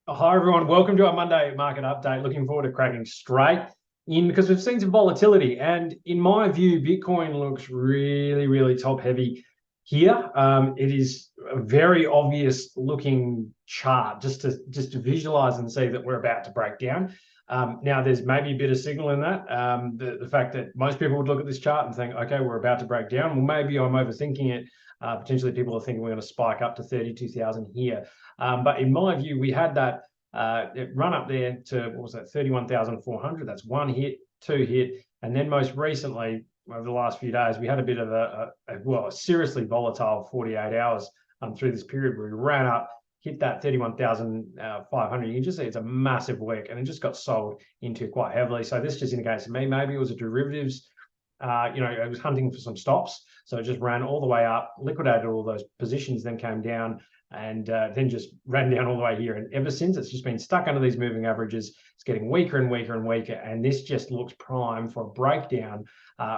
Hi, everyone. Welcome to our Monday market update. Looking forward to cracking straight in because we've seen some volatility. And in my view, Bitcoin looks really, really top heavy here. It is a very obvious looking chart just to visualize and see that we're about to break down. Now, there's maybe a bit of signal in that. The fact that most people would look at this chart and think, okay, we're about to break down. Well, maybe I'm overthinking it. Potentially, people are thinking we're going to spike up to 32,000 here. But in my view, we had that it run up there to, what was that, 31,400. That's one hit, two hit. And then most recently, over the last few days, we had a bit of a seriously volatile 48 hours through this period where we ran up, hit that 31,500. You can just see it's a massive wick and it just got sold into quite heavily. So this just indicates to me maybe it was a derivatives. It was hunting for some stops. So it just ran all the way up, liquidated all those positions, then came down and then just ran down all the way here. And ever since, it's just been stuck under these moving averages. It's getting weaker and weaker and weaker. And this just looks prime for a breakdown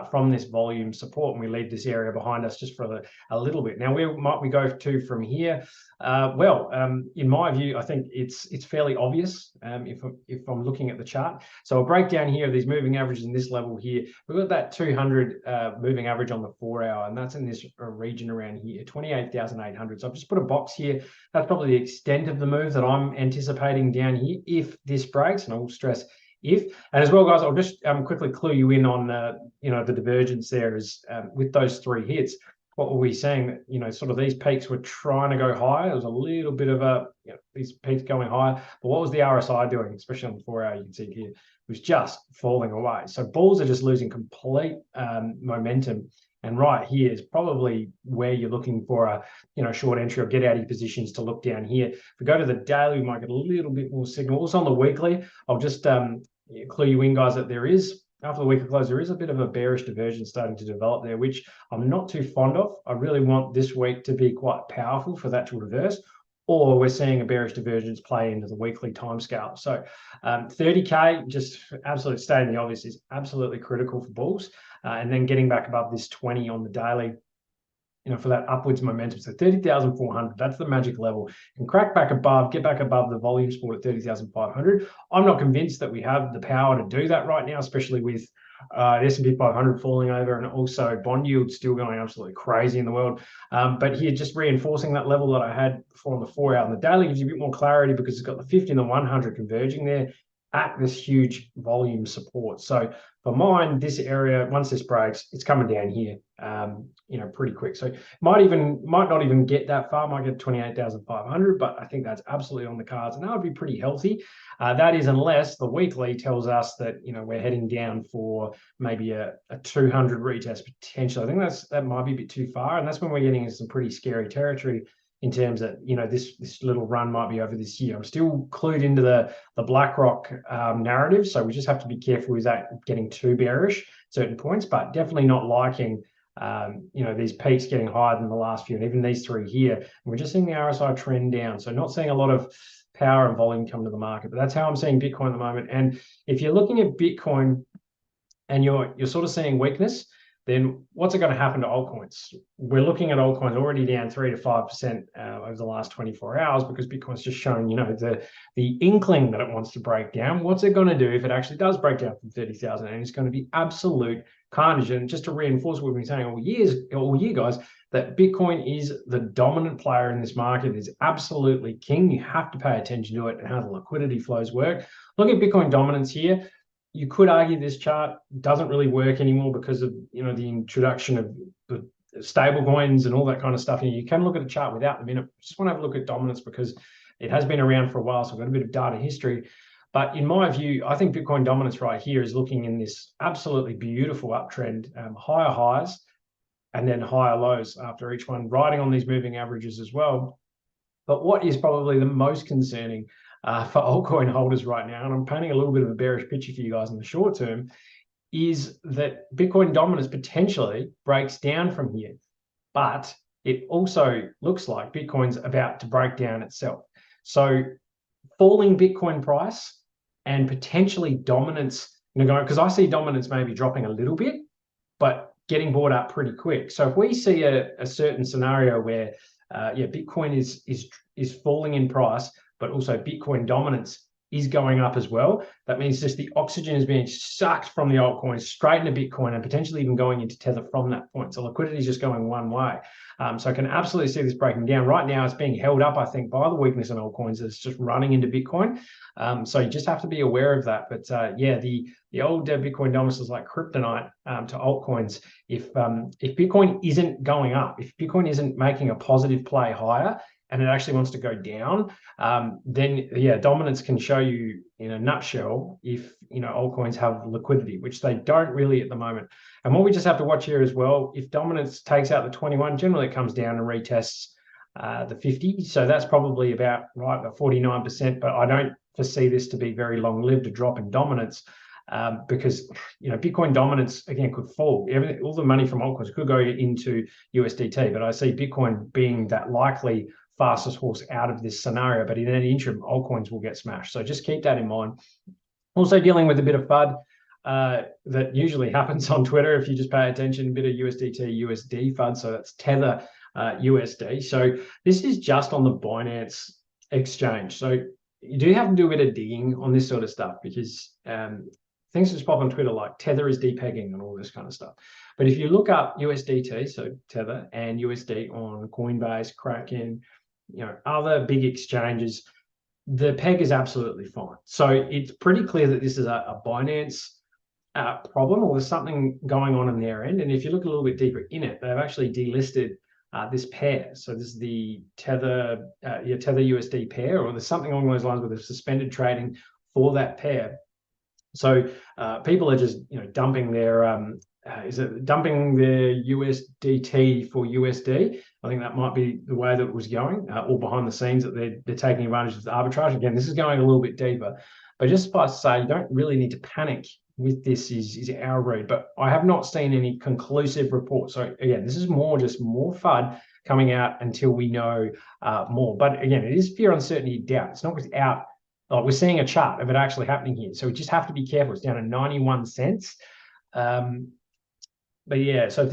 from this volume support. And we leave this area behind us just for a little bit. Now, where might we go to from here? In my view, I think it's fairly obvious if I'm looking at the chart. So a breakdown here of these moving averages in this level here. We've got that 200 moving average on the 4-hour, and that's in this region around here, 28,800. So I've just put a box here. That's probably the extent of the move that I'm anticipating down here if this breaks, and I will stress if. And as well, guys, I'll just quickly clue you in on the divergence there is with those three hits. What were we saying? Sort of these peaks were trying to go higher. There was a little bit of these peaks going higher. But what was the RSI doing, especially on the 4-hour? You can see it here. It was just falling away. So bulls are just losing complete momentum. And right here is probably where you're looking for a short entry or get out of positions to look down here. If we go to the daily, we might get a little bit more signal. Also on the weekly, I'll just clue you in, guys, that there is, after the weekly close, there is a bit of a bearish divergence starting to develop there, which I'm not too fond of. I really want this week to be quite powerful for that to reverse, or we're seeing a bearish divergence play into the weekly timescale. So 30K, just absolute stating the obvious, is absolutely critical for bulls. And then getting back above this 20 on the daily, for that upwards momentum. So 30,400, that's the magic level. And crack back above, get back above the volume support at 30,500. I'm not convinced that we have the power to do that right now, especially with the S&P 500 falling over and also bond yields still going absolutely crazy in the world. But here, just reinforcing that level that I had before on the 4-hour. And the daily gives you a bit more clarity because it's got the 50 and the 100 converging there at this huge volume support. So for mine, this area, once this breaks, it's coming down here, pretty quick. So might not even get that far, might get 28,500, but I think that's absolutely on the cards, and that would be pretty healthy. That is unless the weekly tells us that, we're heading down for maybe a 200 retest potentially. I think that might be a bit too far, and that's when we're getting into some pretty scary territory in terms of, this little run might be over this year. I'm still clued into the BlackRock narrative, so we just have to be careful with that getting too bearish at certain points, but definitely not liking these peaks getting higher than the last few, and even these three here. And we're just seeing the RSI trend down, so not seeing a lot of power and volume come to the market. But that's how I'm seeing Bitcoin at the moment. And if you're looking at Bitcoin and you're sort of seeing weakness, then what's it going to happen to altcoins? We're looking at altcoins already down 3 to 5% over the last 24 hours because Bitcoin's just shown, the inkling that it wants to break down. What's it going to do if it actually does break down from 30,000? And it's going to be absolute carnage. And just to reinforce what we've been saying all year, guys, that Bitcoin is the dominant player in this market. It is absolutely king. You have to pay attention to it and how the liquidity flows work. Look at Bitcoin dominance here. You could argue this chart doesn't really work anymore because of the introduction of the stable coins and all that kind of stuff. And you can look at a chart without them in it. Just want to have a look at dominance because it has been around for a while, so I've got a bit of data history. But in my view, I think Bitcoin dominance right here is looking in this absolutely beautiful uptrend, higher highs and then higher lows after each one, riding on these moving averages as well. But what is probably the most concerning for altcoin holders right now, and I'm painting a little bit of a bearish picture for you guys in the short term, is that Bitcoin dominance potentially breaks down from here. But it also looks like Bitcoin's about to break down itself. So falling Bitcoin price and potentially dominance, because I see dominance maybe dropping a little bit, but getting bought up pretty quick. So if we see a certain scenario where Bitcoin is falling in price, but also Bitcoin dominance is going up as well. That means just the oxygen is being sucked from the altcoins straight into Bitcoin and potentially even going into Tether from that point. So liquidity is just going one way. So I can absolutely see this breaking down. Right now, it's being held up, I think, by the weakness in altcoins. It's just running into Bitcoin. So you just have to be aware of that. But yeah, the old Bitcoin dominance is like kryptonite to altcoins. If Bitcoin isn't going up, if Bitcoin isn't making a positive play higher, and it actually wants to go down, then yeah, dominance can show you in a nutshell if altcoins have liquidity, which they don't really at the moment. And what we just have to watch here as well, if dominance takes out the 21, generally it comes down and retests the 50. So that's probably about right at 49%, but I don't foresee this to be very long-lived, a drop in dominance. Because Bitcoin dominance again could fall. All the money from altcoins could go into USDT, but I see Bitcoin being that likely fastest horse out of this scenario. But in any interim, altcoins will get smashed. So just keep that in mind. Also dealing with a bit of FUD that usually happens on Twitter if you just pay attention, a bit of USDT, USD FUD. So that's Tether USD. So this is just on the Binance exchange. So you do have to do a bit of digging on this sort of stuff because things just pop on Twitter like Tether is depegging and all this kind of stuff. But if you look up USDT, so Tether and USD on Coinbase, Kraken, other big exchanges, the peg is absolutely fine. So it's pretty clear that this is a Binance problem, or there's something going on in their end. And if you look a little bit deeper in it, they've actually delisted this pair. So this is the Tether USD pair, or there's something along those lines where they've suspended trading for that pair. So people are just dumping their dumping their USDT for USD. I think that might be the way that it was going, or behind the scenes that they're taking advantage of the arbitrage. Again, this is going a little bit deeper, but just suffice to say, you don't really need to panic with this is our read, but I have not seen any conclusive report. So again, this is more FUD coming out until we know more. But again, it is fear, uncertainty, doubt. It's not without. Like we're seeing a chart of it actually happening here, so we just have to be careful. It's down to 91 cents. But yeah, so if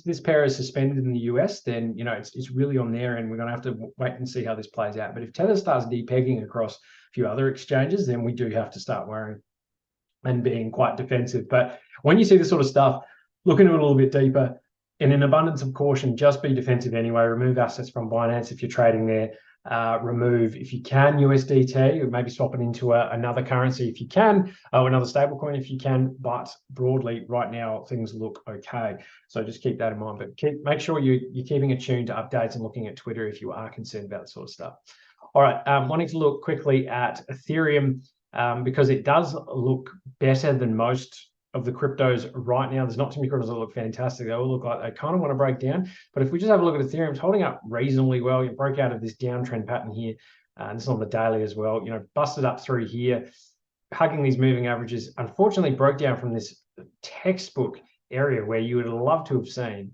this pair is suspended in the US, then it's really on there, and we're going to have to wait and see how this plays out. But if Tether starts depegging across a few other exchanges, then we do have to start worrying and being quite defensive. But when you see this sort of stuff, look into it a little bit deeper. In an abundance of caution, just be defensive anyway. Remove assets from Binance if you're trading there. Remove, if you can, USDT, or maybe swap it into another currency if you can, or another stablecoin if you can. But broadly, right now, things look okay. So just keep that in mind. But make sure you're keeping attuned to updates and looking at Twitter if you are concerned about that sort of stuff. All right, wanting to look quickly at Ethereum because it does look better than most of the cryptos right now. There's not too many cryptos that look fantastic. They all look like they kind of want to break down. But if we just have a look at Ethereum, it's holding up reasonably well. It broke out of this downtrend pattern here. And this is on the daily as well. Busted up through here, hugging these moving averages. Unfortunately, broke down from this textbook area where you would have loved to have seen.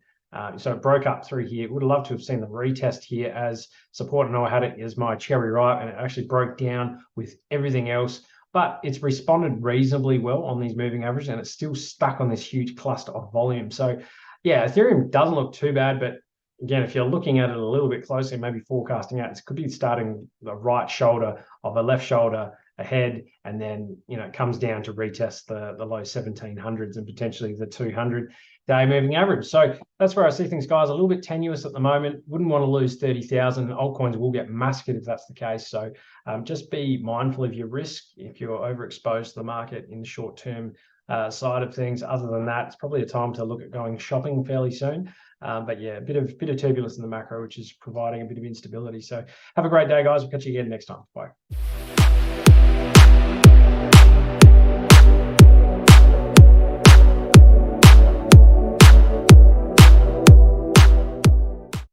So it broke up through here. Would have loved to have seen the retest here as support. I know I had it as my cherry ripe, and it actually broke down with everything else. But it's responded reasonably well on these moving averages, and it's still stuck on this huge cluster of volume. So yeah, Ethereum doesn't look too bad, but again, if you're looking at it a little bit closer, maybe forecasting out, it could be starting the right shoulder of a left shoulder ahead, and then it comes down to retest the low 1700s and potentially the 200-day moving average. So that's where I see things, guys, a little bit tenuous at the moment. Wouldn't want to lose 30,000. Altcoins will get massacred if that's the case. So just be mindful of your risk if you're overexposed to the market in the short term side of things. Other than that, it's probably a time to look at going shopping fairly soon. But yeah, a bit of turbulence in the macro, which is providing a bit of instability. So have a great day, guys. We'll catch you again next time. Bye.